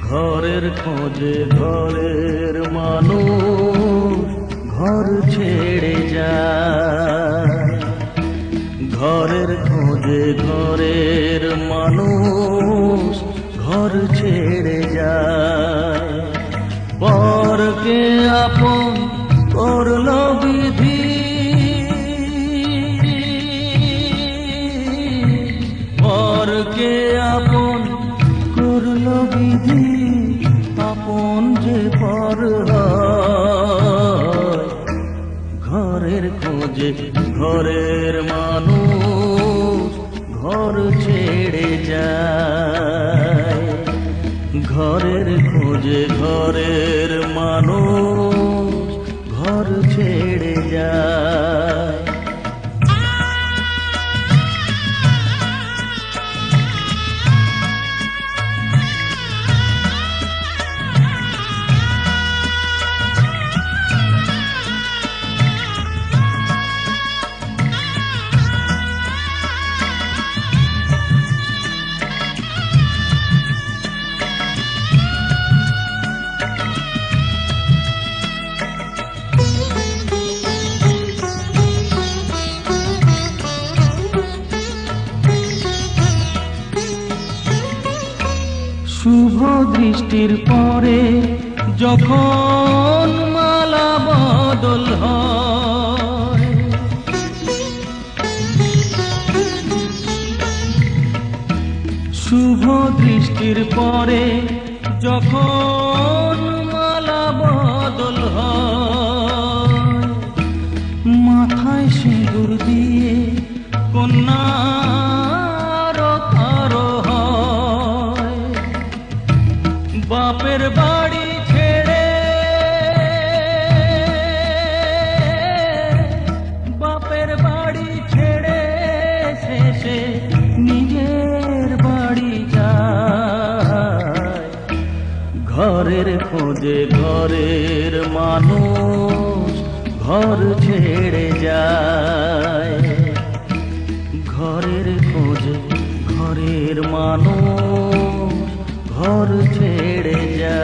ঘরের খোঁজে ঘরের মানুষ ঘর ছেড়ে যায়। ঘরের খোঁজে ঘরের মানুষ ঘর ছেড়ে যায়। পরকে আপন করল বিধি, পরকে আপন করল বিধি, আপন যে পর হয়। ঘরের খোঁজে ঘরের মানুষ ঘর ছেড়ে যায়। ঘরের খোঁজে ঘরের মানুষ ঘর ছেড়ে যায়। শুভ দৃষ্টির পরে যখন মালা বদল হয়, শুভ দৃষ্টির পরে যখন মালা বদল হয়, মাথায় সিঁদুর দিয়ে কন্যা বাপের বাড়ি ছেড়ে, বাপের বাড়ি ছেড়ে শেষে নিজের বাড়ি যায়। ঘরের খোঁজে ঘরের মানুষ ঘর ছেড়ে যায়। ঘরের খোঁজে ঘরের মানুষ ঘর ছেড়ে যায়।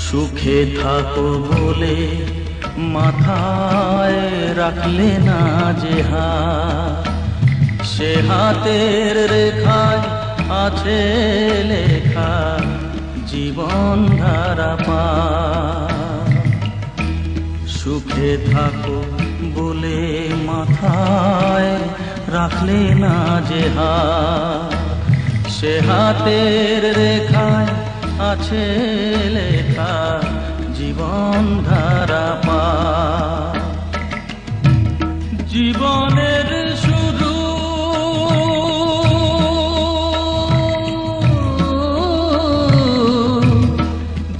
সুখে থাকো বলে মাথায় রাখলে না যে হাত, সে হাতের রেখায় আছে লেখা জীবন ধারা পার। সুখে থাকো বলে মাথায় রাখলে না যে হাত, সে হাতের রেখায় আছে লেখা জীবন ধারা পার। জীবনের শুরু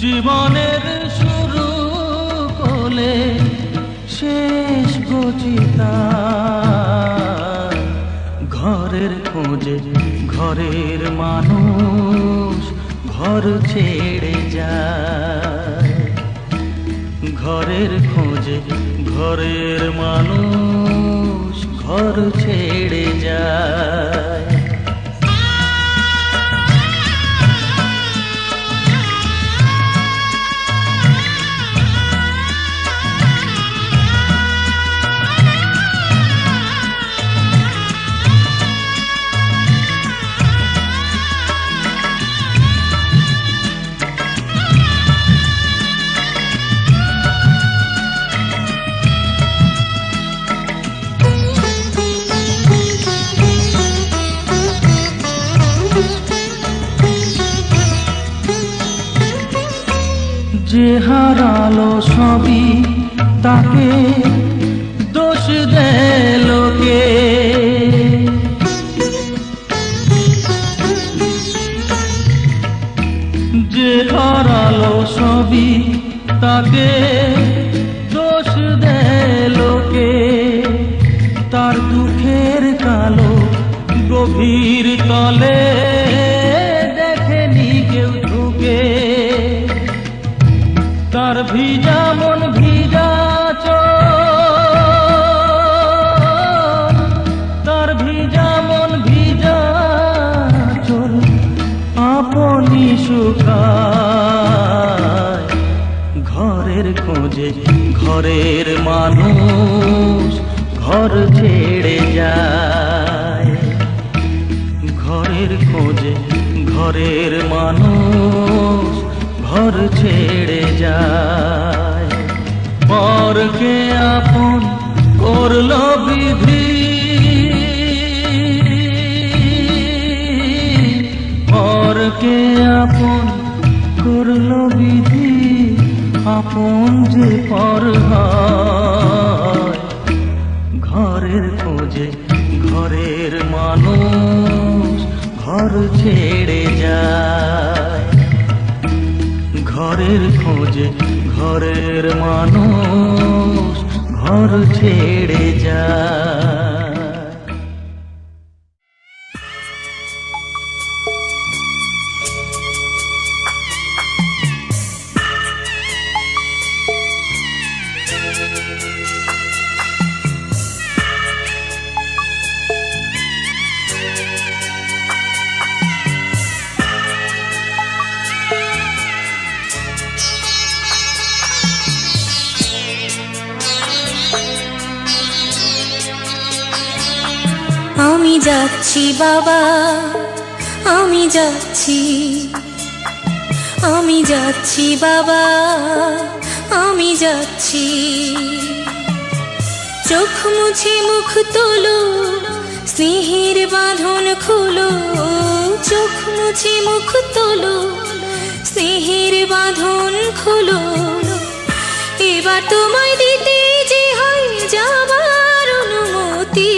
জীবনের শুরু কোলে শেষ গচিতা। ঘরের খোঁজে ঘরের মানুষ ঘর ছেড়ে যায়। ঘরের খোঁজে ঘরের মানুষ ঘর ছেড়ে যায়। যে হারালো সবই তাকে দোষ দেয় লোকে, ঘরের মানুষ ঘর ছেড়ে যায়, ঘরের খোঁজে ঘরের মানুষ ঘর ছেড়ে যায়। পরকে আপন করল বিধি, পরকে আপন করল বিধি, আপন যে পর হয়। ঘরের খোঁজে ঘরের মানুষ ঘর ছেড়ে যায়, ঘরের খোঁজে ঘরের মানুষ ঘর ছেড়ে যায়। আমি যাচ্ছি বাবা, আমি যাচ্ছি, আমি যাচ্ছি বাবা, আমি যাচ্ছি। চোখ মুছে মুখ তোলো, স্নেহের বাঁধন খুলো। চোখ মুছে মুখ তোলো, স্নেহের বাঁধন খুলো। এবার তোমায় দিতে যে হয় যাবার অনুমতি।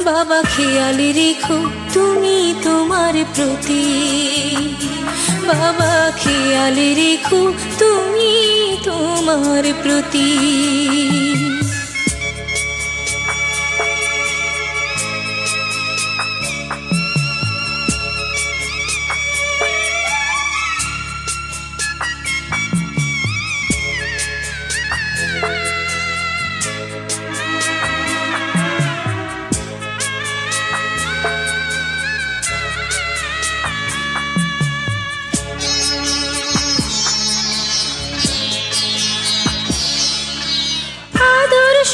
বাবা খেয়াল রেখো তুমি তোমার প্রতি, বাবা খেয়াল রেখো তুমি তোমার প্রতি।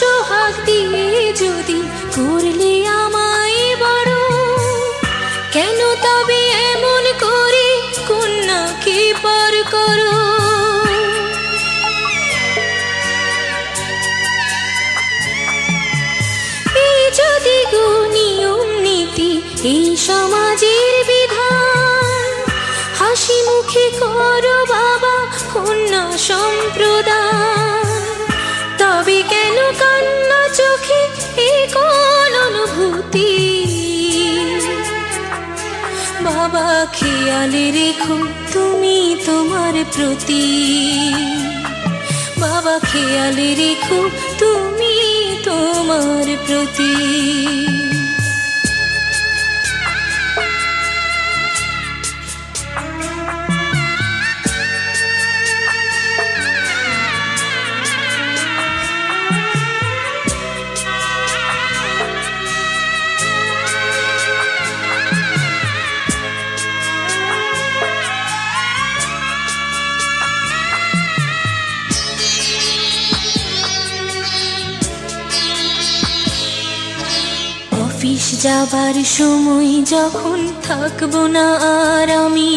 সোহাগ দিয়ে যদি করলে আমায় বড়, কেন তবে এমন করে কন্যাকে পর করো? এই যদি গো নিয়ম নীতি, এই সমাজের বিধান, হাসি মুখে করো বাবা কন্যা সম্প্রদান। তবে কেন কান্না চোখে এ কোন অনুভূতি? বাবা খেয়াল রেখো তুমি তোমার প্রতি, বাবা খেয়াল রেখো তুমি তোমার প্রতি। অফিস যাবার সময় যখন থাকবো না আর আমি,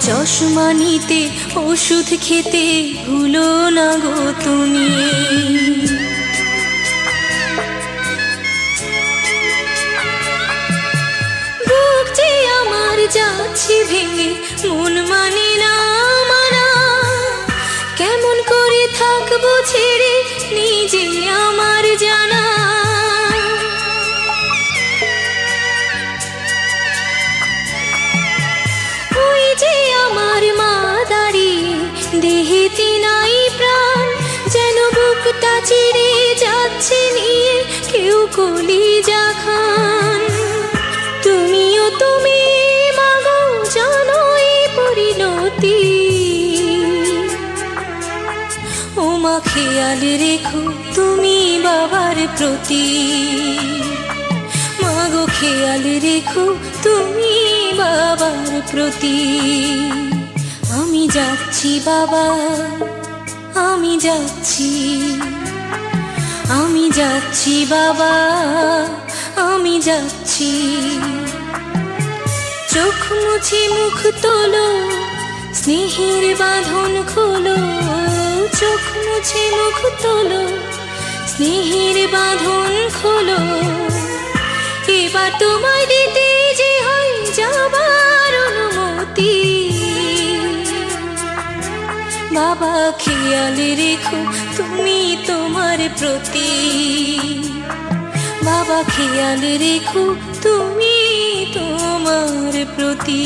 চশমা নিতে ওষুধ খেতে ভুলো না গো তুমি। বুক যে আমার যাচ্ছে ভেঙে, মন মানে না মানা। কেমন করে থাকবো ছেড়ে নিজে আমার জানা। দেহেতে নাই প্রাণ, যেন বুকটা চিড়ে যাচ্ছে নিয়ে কেউ কলিজা খান। তুমিও তুমি মাগো জানো এই পরিণতি। ও মা খেয়াল রেখো তুমি বাবার প্রতি, মাগো খেয়াল রেখো তুমি বাবার প্রতি। আমি যাচ্ছি বাবা, আমি যাচ্ছি, আমি যাচ্ছি বাবা, আমি যাচ্ছি। চোখ মুছে মুখ তোলো, স্নেহের বাঁধন খোলো, চোখ মুছে মুখ তোলো, স্নেহের বাঁধন খোলো। এবার তোমায় দিতে যে হয় যাবার অনুমতি। বাবা খেয়াল রেখো তুমি তোমার প্রতি, বাবা খেয়াল রেখো তুমি তোমার প্রতি।